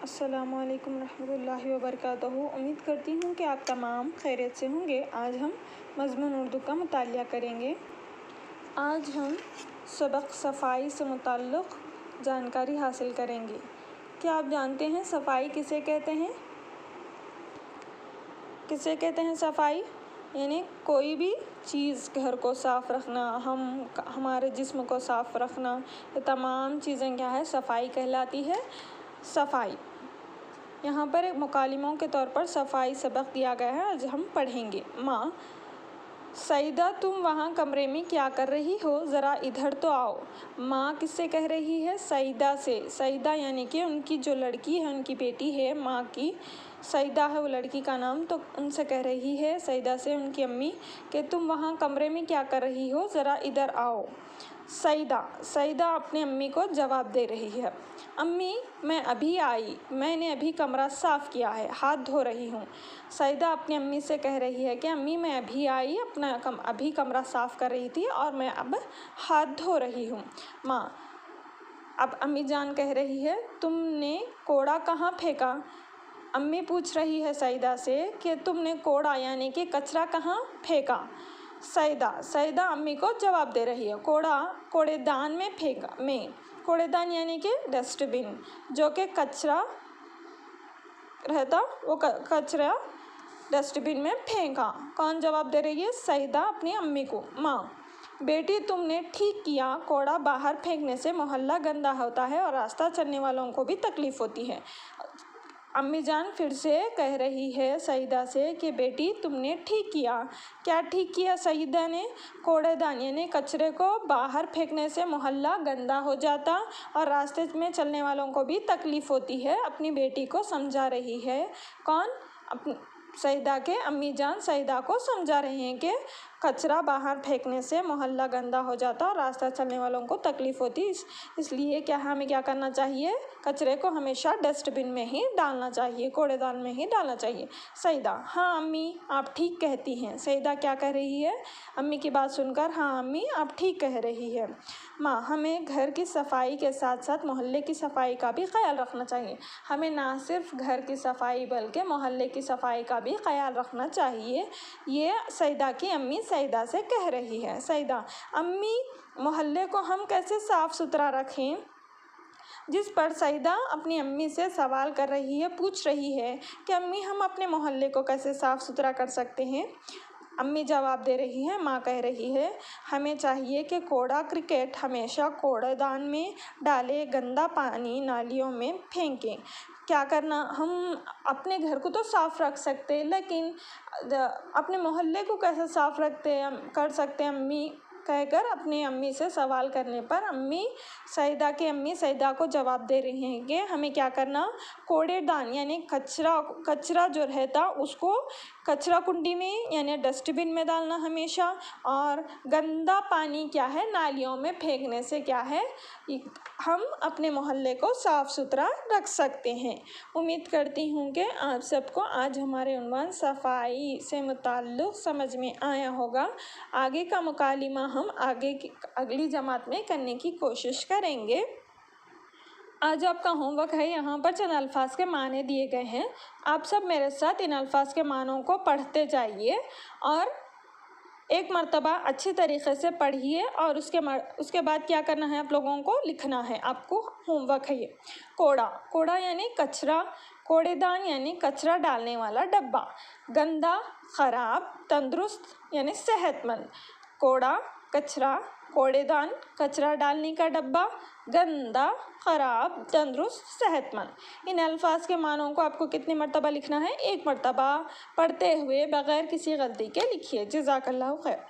अस्सलामुअलैकुम रहमतुल्लाहि व बरकातहू। उम्मीद करती हूँ कि आप तमाम खैरियत से होंगे। आज हम मज़मून उर्दू का मुतालिया करेंगे। आज हम सबक सफ़ाई से मुताल्लिक़ जानकारी हासिल करेंगे। क्या आप जानते हैं सफ़ाई किसे कहते हैं? किसे कहते हैं सफ़ाई? यानी कोई भी चीज़, घर को साफ़ रखना, हमारे जिस्म को साफ़ रखना, ये तमाम चीज़ें क्या है, सफ़ाई कहलाती है। सफ़ाई यहाँ पर एक मुकालिमों के तौर पर सफ़ाई सबक दिया गया है, आज हम पढ़ेंगे। माँ, सईदा तुम वहाँ कमरे में क्या कर रही हो, ज़रा इधर तो आओ। माँ किससे कह रही है? सईदा से। सईदा यानी कि उनकी जो लड़की है, उनकी बेटी है, माँ की सईदा है वो लड़की का नाम, तो उनसे कह रही है सईदा से उनकी अम्मी कि तुम वहाँ कमरे में क्या कर रही हो, ज़रा इधर आओ। सईदा अपनी अम्मी को जवाब दे रही है, अम्मी मैं अभी आई, मैंने अभी कमरा साफ़ किया है, हाथ धो रही हूँ। सईदा अपनी अम्मी से कह रही है कि अम्मी मैं अभी आई, अभी कमरा साफ़ कर रही थी और मैं अब हाथ धो रही हूँ। माँ, अब अम्मी जान कह रही है, तुमने कूड़ा कहाँ फेंका? अम्मी पूछ रही है सईदा से कि तुमने कूड़ा यानी कि कचरा कहाँ फेंका? सईदा अम्मी को जवाब दे रही है, कूड़ेदान में फेंका। कूड़ेदान यानी कि डस्टबिन, जो कि कचरा रहता, वो कचरा डस्टबिन में फेंका। कौन जवाब दे रही है? सईदा अपनी अम्मी को। माँ, बेटी तुमने ठीक किया, कूड़ा बाहर फेंकने से मोहल्ला गंदा होता है और रास्ता चलने वालों को भी तकलीफ़ होती है। अम्मी जान फिर से कह रही है सईदा से कि बेटी तुमने ठीक किया। क्या ठीक किया सईदा ने? कूड़ेदान यानी कचरे को बाहर फेंकने से मोहल्ला गंदा हो जाता और रास्ते में चलने वालों को भी तकलीफ़ होती है। अपनी बेटी को समझा रही है। कौन? सईदा के अम्मी जान सईदा को समझा रहे हैं कि कचरा बाहर फेंकने से मोहल्ला गंदा हो जाता और रास्ता चलने वालों को तकलीफ़ होती, इसलिए हमें क्या करना चाहिए? कचरे को हमेशा डस्टबिन में ही डालना चाहिए, कूड़ेदान में ही डालना चाहिए। सईदा, हाँ अम्मी आप ठीक कहती हैं। सईदा क्या कह रही है? अम्मी की बात सुनकर, हाँ अम्मी आप ठीक कह रही है। माँ, हमें घर की सफाई के साथ साथ मोहल्ले की सफाई का भी ख्याल रखना चाहिए। हमें ना सिर्फ घर की सफाई बल्कि मोहल्ले की सफाई का भी ख्याल रखना चाहिए। ये सईदा की अम्मी सईदा से कह रही है। सईदा, अम्मी मोहल्ले को हम कैसे साफ़ सुथरा रखें? जिस पर सईदा अपनी अम्मी से सवाल कर रही है, पूछ रही है कि अम्मी हम अपने मोहल्ले को कैसे साफ़ सुथरा कर सकते हैं? अम्मी जवाब दे रही है, माँ कह रही है, हमें चाहिए कि कूड़ा क्रिकेट हमेशा कूड़ेदान में डालें, गंदा पानी नालियों में फेंकें। क्या करना? हम अपने घर को तो साफ़ रख सकते, लेकिन अपने मोहल्ले को कैसे साफ़ कर सकते हैं? अम्मी कहकर अपनी अम्मी से सवाल करने पर सईदा की अम्मी सईदा को जवाब दे रही हैं कि हमें क्या करना? कूड़ेदान यानी कचरा जो रहता उसको कचरा कुंडी में यानी डस्टबिन में डालना हमेशा, और गंदा पानी क्या है, नालियों में फेंकने से क्या है, हम अपने मोहल्ले को साफ़ सुथरा रख सकते हैं। उम्मीद करती हूँ कि आप सबको आज हमारे उन्वान सफ़ाई से मुताल्लिक़ समझ में आया होगा। आगे का मुकालिमा हम अगली जमात में करने की कोशिश करेंगे। आज आपका होमवर्क है, यहाँ पर चंद अल्फाज के माने दिए गए हैं। आप सब मेरे साथ इन अल्फाज के मानों को पढ़ते जाइए और एक मर्तबा अच्छी तरीक़े से पढ़िए और उसके बाद क्या करना है, आप लोगों को लिखना है। आपको होमवर्क है ये। कूड़ा यानी कचरा, कूड़ेदान यानी कचरा डालने वाला डब्बा, गंदा, ख़राब, तंदुरुस्त यानी सेहतमंद। कूड़ा, कचरा, कूड़ेदान, कचरा डालने का डब्बा, गंदा, ख़राब, तंदुरुस्त, सेहतमंद। इन अल्फाज के मानों को आपको कितनी मर्तबा लिखना है? एक मर्तबा पढ़ते हुए बग़ैर किसी गलती के लिखिए। जज़ाकल्लाहु खैर।